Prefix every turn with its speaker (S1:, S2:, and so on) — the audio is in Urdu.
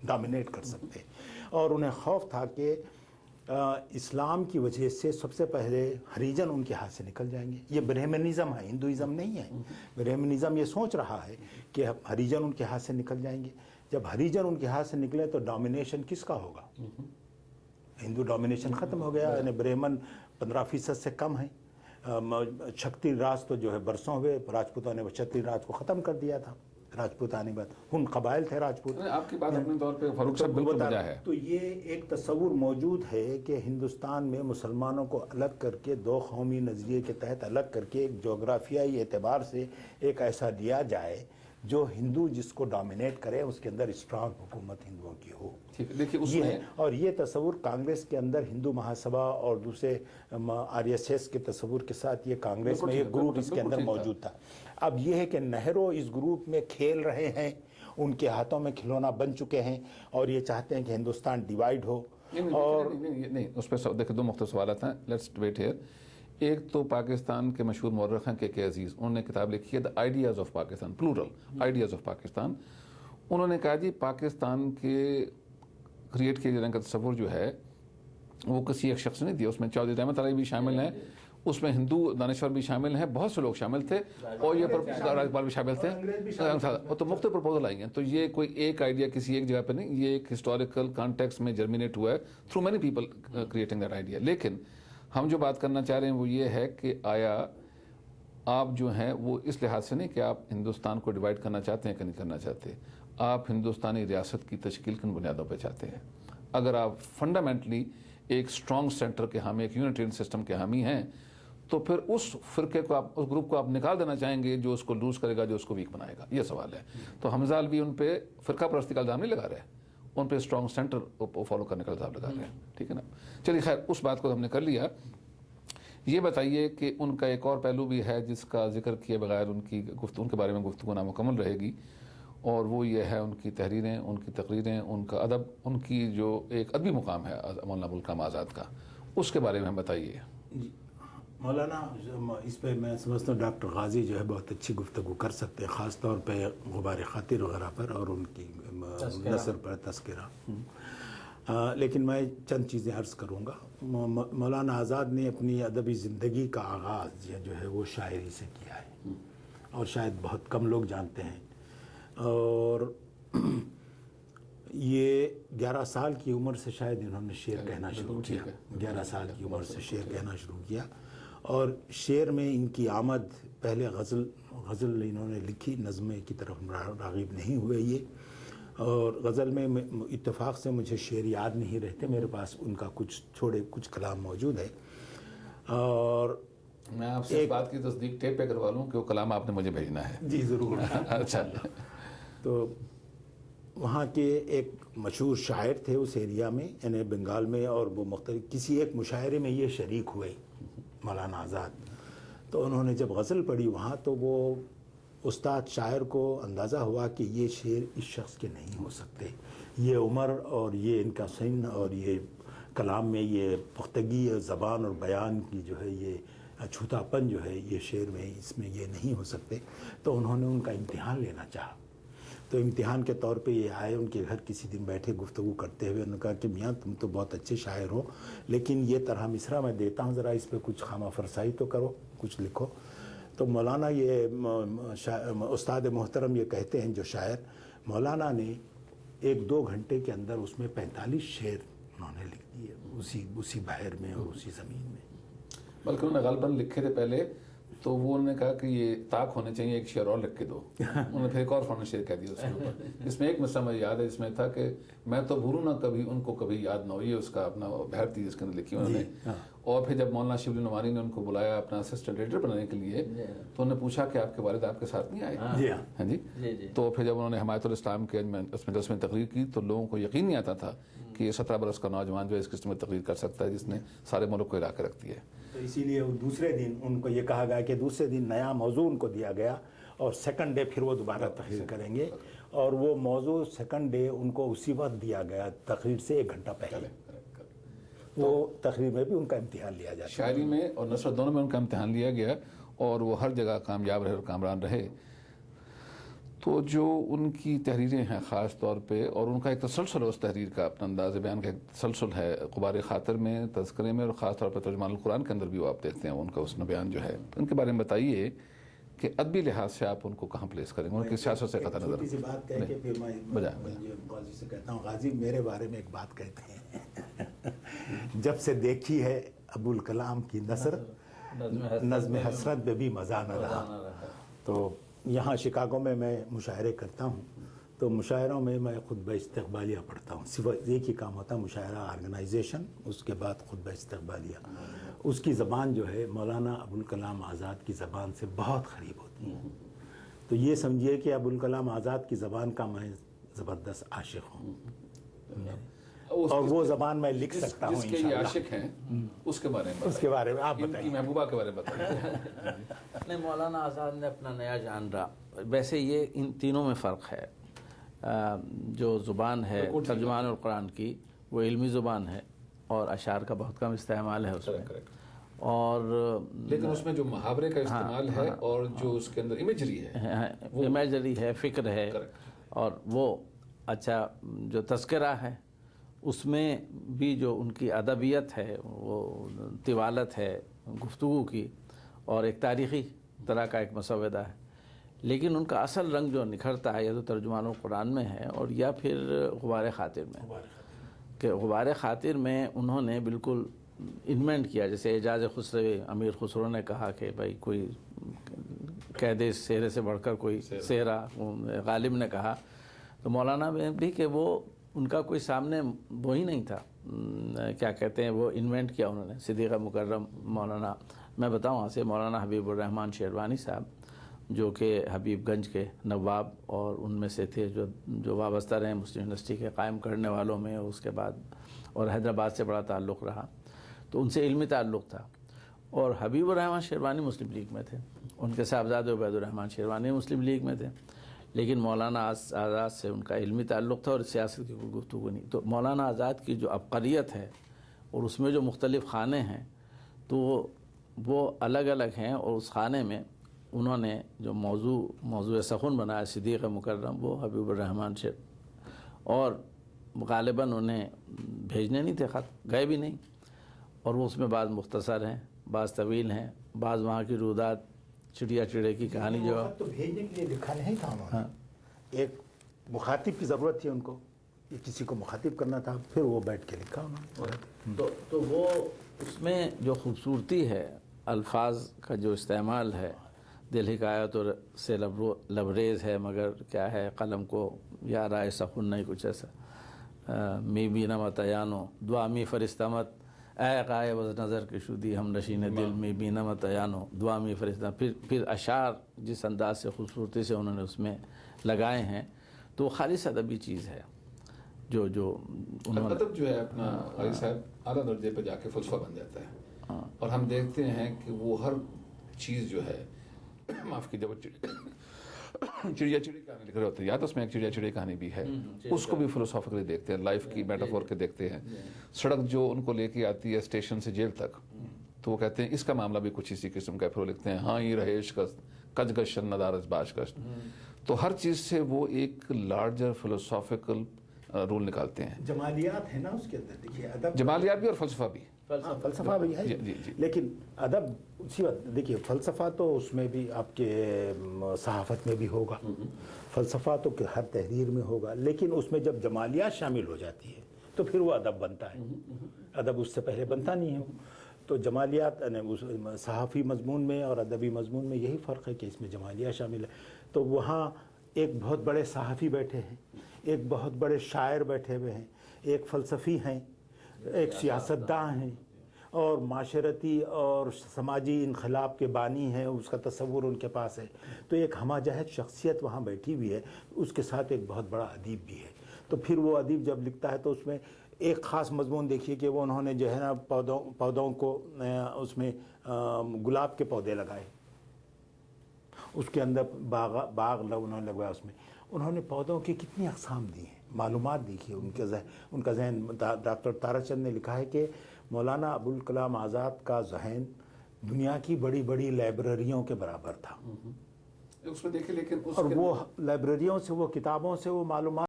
S1: ڈومینیٹ کر سکتے، اور انہیں خوف تھا کہ اسلام کی وجہ سے سب سے پہلے ہریجن ان کے ہاتھ سے نکل جائیں گے. یہ برہمنزم ہے، ہندوازم نہیں ہے. برہمنزم یہ سوچ رہا ہے کہ ہریجن ان کے ہاتھ سے نکل جائیں گے. جب ہریجن ان کے ہاتھ سے نکلے تو ڈومینیشن کس کا ہوگا؟ ہندو ڈومینیشن ختم ہو گیا. یعنی برہمن 15% سے کم ہیں. چھتری راج تو جو ہے برسوں ہوئے، راجپوتوں نے چھتری راج کو ختم کر دیا تھا. راجپوتانی بات، ان قبائل تھے راجپوت.
S2: آپ کی بات اپنے طور پہ فاروق صاحب بالکل بجا ہے.
S1: تو یہ ایک تصور موجود ہے کہ ہندوستان میں مسلمانوں کو الگ کر کے، دو قومی نظریے کے تحت الگ کر کے، ایک جغرافیائی اعتبار سے ایک ایسا دیا جائے جو ہندو جس کو ڈومینیٹ کرے، اس کے اندر اسٹرانگ حکومت ہندوؤں کی ہو.
S2: دیکھیے اس
S1: یہ
S2: میں
S1: ہے. اور یہ تصور کانگریس کے اندر ہندو مہاسبھا اور دوسرے RSS کے تصور کے ساتھ یہ کانگریس میں ایک گروپ اس کے اندر موجود تھا. اب یہ ہے کہ نہرو اس گروپ میں کھیل رہے ہیں، ان کے ہاتھوں میں کھلونا بن چکے ہیں، اور یہ چاہتے ہیں کہ ہندوستان ڈیوائیڈ ہو. اور
S2: نہیں اس پہ دیکھیں دو مختلف سوالات ہیں. Let's wait here. ایک تو پاکستان کے مشہور مورخ ہیں کے عزیز، انہوں نے کتاب لکھی ہے the ideas of Pakistan, plural ideas of Pakistan. انہوں نے کہا جی پاکستان کے کریٹ کیے جانے کا تصور جو ہے وہ کسی ایک شخص نے نہیں دیا. اس میں چودھری رحمت علی بھی شامل ہیں، اس میں ہندو دانشور بھی شامل ہیں، بہت سے لوگ شامل تھے، اور یہ راجپال بھی شامل تھے. تو مختلف پرپوزل آئی ہیں. تو یہ کوئی ایک آئیڈیا کسی ایک جگہ پہ نہیں، یہ ایک ہسٹوریکل کانٹیکسٹ میں جرمینیٹ ہوا ہے through many people creating that idea. لیکن ہم جو بات کرنا چاہ رہے ہیں وہ یہ ہے کہ آیا آپ جو ہیں وہ اس لحاظ سے نہیں کہ آپ ہندوستان کو ڈیوائیڈ کرنا چاہتے ہیں کہ نہیں کرنا چاہتے، آپ ہندوستانی ریاست کی تشکیل کن بنیادوں پہ چاہتے ہیں. اگر آپ فنڈامنٹلی ایک اسٹرانگ سینٹر کے حامی، ایک یونیٹرین سسٹم کے حامی ہیں، تو پھر اس فرقے کو آپ، اس گروپ کو آپ نکال دینا چاہیں گے جو اس کو لوز کرے گا، جو اس کو ویک بنائے گا. یہ سوال ہے. تو حمزہ الوی ان پہ فرقہ پرستی کا الزام نہیں لگا رہے، ان پہ اسٹرانگ سینٹر فالو کرنے کا الزام لگا رہے ہیں. ٹھیک ہے نا. چلیے خیر، اس بات کو ہم نے کر لیا. یہ بتائیے کہ ان کا ایک اور پہلو بھی ہے جس کا ذکر کیے بغیر ان کی گفتگو کے بارے میں گفتگو نامکمل رہے گی، اور وہ یہ ہے ان کی تحریریں، ان کی تقریریں، ان کا ادب، ان کی جو ایک ادبی مقام ہے مولانا ابوالکلام آزاد کا، اس کے بارے میں ہم بتائیے.
S1: جی مولانا، اس پہ میں سمجھتا ہوں ڈاکٹر غازی جو ہے بہت اچھی گفتگو کر سکتے ہیں، خاص طور پہ غبار خاطر وغیرہ پر اور ان کی نثر پر تذکرہ. لیکن میں چند چیزیں عرض کروں گا. مولانا آزاد نے اپنی ادبی زندگی کا آغاز جو ہے وہ شاعری سے کیا ہے، اور شاید بہت کم لوگ جانتے ہیں. اور یہ 11 سال کی عمر سے شاید انہوں نے شعر کہنا شروع کیا. 11 سال کی عمر سے شعر کہنا شروع کیا، اور شعر میں ان کی آمد پہلے غزل انہوں نے لکھی، نظمیں کی طرف راغب نہیں ہوئے یہ. اور غزل میں اتفاق سے مجھے شعر یاد نہیں رہتے، میرے پاس ان کا کچھ کلام موجود ہے. اور
S2: میں آپ سے اس بات کی تصدیق ٹیپ پہ کروا لوں کہ وہ کلام آپ نے مجھے بھیجنا ہے.
S1: جی ضرور.
S2: اچھا.
S1: تو وہاں کے ایک مشہور شاعر تھے اس ایریا میں، یعنی بنگال میں، اور وہ مختلف کسی ایک مشاعرے میں یہ شریک ہوئے مولانا آزاد. تو انہوں نے جب غزل پڑھی وہاں، تو وہ استاد شاعر کو اندازہ ہوا کہ یہ شعر اس شخص کے نہیں ہو سکتے. یہ عمر اور یہ ان کا سن اور یہ کلام میں یہ پختگی زبان اور بیان کی جو ہے یہ چھوٹا پن جو ہے یہ شعر میں، اس میں یہ نہیں ہو سکتے. تو انہوں نے ان کا امتحان لینا چاہا. تو امتحان کے طور پہ یہ آئے ان کے گھر، کسی دن بیٹھے گفتگو کرتے ہوئے انہوں نے کہا کہ میاں تم تو بہت اچھے شاعر ہو، لیکن یہ طرح مصرع میں دیتا ہوں، ذرا اس پہ کچھ خامہ فرسائی تو کرو، کچھ لکھو. تو مولانا یہ استاد محترم یہ کہتے ہیں جو شاعر، مولانا نے 1-2 گھنٹے کے اندر اس میں 45 شعر انہوں نے لکھ دیے اسی بحر میں اور اسی زمین میں.
S2: بلکہ انہوں نے غالباً لکھے تھے پہلے، تو وہ انہوں نے کہا کہ یہ طاق ہونے چاہیے، ایک شعر اور لکھ کے دو. انہوں نے پھر ایک اور فوراً شعر کہہ دیا اس کے اوپر. اس میں ایک مصرع مجھے یاد ہے جس میں تھا کہ میں تو بھولوں نہ کبھی ان کو کبھی یاد نہ ہو. یہ اس کا اپنا بحر تھی جس کے اندر لکھی انہوں نے. اور پھر جب مولانا شبلی نعمانی نے ان کو بلایا اپنا اسسٹنٹ ایڈیٹر بنانے کے لیے، تو انہوں نے پوچھا کہ آپ کے والد آپ کے ساتھ نہیں آئے؟ ہاں جی. تو پھر جب انہوں نے حمایت الاسلام کے اس میں 10 تقریر کی، تو لوگوں کو یقین نہیں آتا تھا کہ یہ 17 برس کا نوجوان جو ہے اس قسم میں تقریر کر سکتا ہے جس نے سارے ملک کو ہلا کے رکھ دیا.
S1: تو اسی لیے دوسرے دن ان کو یہ کہا گیا کہ دوسرے دن نیا موضوع ان کو دیا گیا، اور سیکنڈ ڈے پھر وہ دوبارہ تقریر کریں گے. اور وہ موضوع سیکنڈ ڈے ان کو اسی وقت دیا گیا، تقریر سے 1 گھنٹہ پہلے. وہ تقریر میں بھی ان کا امتحان لیا جاتا ہے.
S2: شاعری میں اور نثر دونوں میں ان کا امتحان لیا گیا، اور وہ ہر جگہ کامیاب رہے اور کامران رہے. تو جو ان کی تحریریں ہیں خاص طور پہ، اور ان کا ایک تسلسل ہے اس تحریر کا، اپنا انداز بیان کا ایک تسلسل ہے غبار خاطر میں، تذکرے میں، اور خاص طور پہ ترجمان القرآن کے اندر بھی وہ آپ دیکھتے ہیں ان کا اس میں بیان جو ہے. ان کے بارے میں بتائیے کہ ادبی لحاظ سے آپ ان کو کہاں پلیس کریں گے، ان کی سیاست سے قطع نظر.
S1: چھوٹی سی بات کہہ کے پھر میں غازی سے کہتا ہوں. غازی میرے بارے میں ایک بات کہتے ہیں، جب سے دیکھی ہے ابوالکلام کی نثر، نظم حسرت میں بھی مزہ نہ رہا. تو یہاں شکاگو میں مشاعرے کرتا ہوں، تو مشاعروں میں خطبہ استقبالیہ پڑھتا ہوں. صرف ایک ہی کام ہوتا ہے، مشاعرہ آرگنائزیشن، اس کے بعد خطبہ استقبالیہ. اس کی زبان جو ہے مولانا ابوالکلام آزاد کی زبان سے بہت قریب ہوتی ہے. تو یہ سمجھیے کہ ابوالکلام آزاد کی زبان کا میں زبردست عاشق ہوں، اور وہ زبان میں لکھ سکتا ہوں.
S2: جس کے یہ عاشق ہیں اس کے بارے میں،
S1: اس کے بارے میں آپ
S2: ان کی
S1: بتائیں.
S2: محبوبہ کے بارے میں بتائیں.
S3: نہیں، مولانا آزاد نے اپنا نیا جانرا، ویسے یہ ان تینوں میں فرق ہے. جو زبان ہے ترجمان القرآن کی، وہ علمی زبان ہے اور اشعار کا بہت کم استعمال ہے اس میں. اور
S2: لیکن اس میں جو محاورے کا استعمال ہے اور جو اس کے اندر امیجری ہے،
S3: امیجری ہے، فکر ہے، اور وہ اچھا جو تذکرہ ہے اس میں بھی جو ان کی ادبیت ہے، وہ طوالت ہے گفتگو کی، اور ایک تاریخی طرح کا ایک مسودہ ہے. لیکن ان کا اصل رنگ جو نکھرتا ہے یا تو ترجمان القرآن میں ہے، اور یا پھر غبار خاطر میں. کہ غبار خاطر میں انہوں نے بالکل انوینٹ کیا، جیسے اعجاز خسروی امیر خسرو نے کہا کہ بھائی کوئی قید سہرے سے بڑھ کر کوئی سہرا، غالب نے کہا. تو مولانا میں بھی کہ وہ ان کا کوئی سامنے وہی نہیں تھا، کیا کہتے ہیں، وہ انوینٹ کیا انہوں نے. صدیقہ مکرم مولانا، میں بتاؤں وہاں سے، مولانا حبیب الرحمن شیروانی صاحب جو کہ حبیب گنج کے نواب اور ان میں سے تھے جو وابستہ رہے مسلم یونیورسٹی کے قائم کرنے والوں میں، اس کے بعد اور حیدرآباد سے بڑا تعلق رہا، تو ان سے علمی تعلق تھا. اور حبیب الرحمن شیروانی مسلم لیگ میں تھے، ان کے صاحبزادے عبید الرحمن شیروانی مسلم لیگ میں تھے. لیکن مولانا آزاد سے ان کا علمی تعلق تھا اور سیاست کی کوئی گفتگو نہیں. تو مولانا آزاد کی جو عبقریت ہے اور اس میں جو مختلف خانے ہیں، تو وہ الگ الگ ہیں. اور اس خانے میں انہوں نے جو موضوع سخن بنایا صدیق مکرم، وہ حبیب الرحمن سے، اور غالباً انہیں بھیجنے نہیں تھے خط، گئے بھی نہیں. اور وہ اس میں بعض مختصر ہیں، بعض طویل ہیں، بعض وہاں کی رودات، چڑیا چڑے کی کہانی جو
S1: تو بھیجنے کے لیے لکھا نہیں تھا انہوں نے. ایک مخاطب کی ضرورت تھی ان کو، کسی کو مخاطب کرنا تھا، پھر وہ بیٹھ کے لکھا انہوں نے.
S3: تو وہ اس میں جو خوبصورتی ہے، الفاظ کا جو استعمال ہے، دل حکایت اور سے لبریز ہے، مگر کیا ہے قلم کو یا رائے سخن نہیں، کچھ ایسا. می بینمت ایانو دعا می فرستمت، اے قائے وز نظر کی شدی ہم نشین دل، می بینمت ایانو دعا می فرستمت. پھر اشعار جس انداز سے خوبصورتی سے انہوں نے اس میں لگائے ہیں، تو خالص ادبی چیز ہے. جو انہوں نے
S2: ادب جو ہے اپنا قاری صاحب اعلیٰ درجے پہ جا کے فلسفہ بن جاتا ہے. اور ہم دیکھتے ہیں کہ وہ ہر چیز جو ہے، معاف کیجیے، وہ چڑیا چڑی کہانی لکھ رہے ہوتے ہیں، یاد اس میں ایک چڑیا چڑی کہانی بھی ہے، اس کو بھی فلسافیکلی دیکھتے ہیں، لائف کی میٹافور کے دیکھتے ہیں. سڑک جو ان کو لے کے آتی ہے اسٹیشن سے جیل تک، تو وہ کہتے ہیں اس کا معاملہ بھی کچھ اسی قسم کا ہے. پھر وہ لکھتے ہیں ہاں یہ رہیش کست کج گشن ندارس باش کشت. تو ہر چیز سے وہ ایک لارجر فلسافیکل رول نکالتے ہیں.
S1: جمالیات ہے نا اس کے اندر، دیکھیے ادب
S2: جمالیات بھی اور فلسفہ بھی.
S1: فلسفہ بھی ہے، لیکن ادب اسی وقت دیکھیے، فلسفہ تو اس میں بھی آپ کے صحافت میں بھی ہوگا، فلسفہ تو ہر تحریر میں ہوگا، لیکن اس میں جب جمالیات شامل ہو جاتی ہے تو پھر وہ ادب بنتا ہے. ادب اس سے پہلے بنتا نہیں ہے. تو جمالیات صحافی مضمون میں اور ادبی مضمون میں یہی فرق ہے کہ اس میں جمالیات شامل ہے. تو وہاں ایک بہت بڑے صحافی بیٹھے ہیں، ایک بہت بڑے شاعر بیٹھے ہوئے ہیں، ایک فلسفی ہیں، ایک سیاستداں ہیں، اور معاشرتی اور سماجی انقلاب کے بانی ہیں، اس کا تصور ان کے پاس ہے. تو ایک ہمہ جہت شخصیت وہاں بیٹھی ہوئی ہے، اس کے ساتھ ایک بہت بڑا ادیب بھی ہے. تو پھر وہ ادیب جب لکھتا ہے تو اس میں ایک خاص مضمون دیکھیے کہ وہ انہوں نے جو ہے نا پودوں کو اس میں گلاب کے پودے لگائے، اس کے اندر باغ انہوں نے لگوایا. اس میں انہوں نے پودوں کی کتنی اقسام دی ہیں، معلومات دیکھیے. ان کا ذہن ڈاکٹر تارا چند نے لکھا ہے کہ مولانا ابوالکلام آزاد کا ذہن دنیا کی بڑی بڑی لائبریریوں کے برابر تھا.
S2: اس میں دیکھیں لیکن
S1: اور وہ لائبریریوں سے وہ کتابوں سے وہ معلومات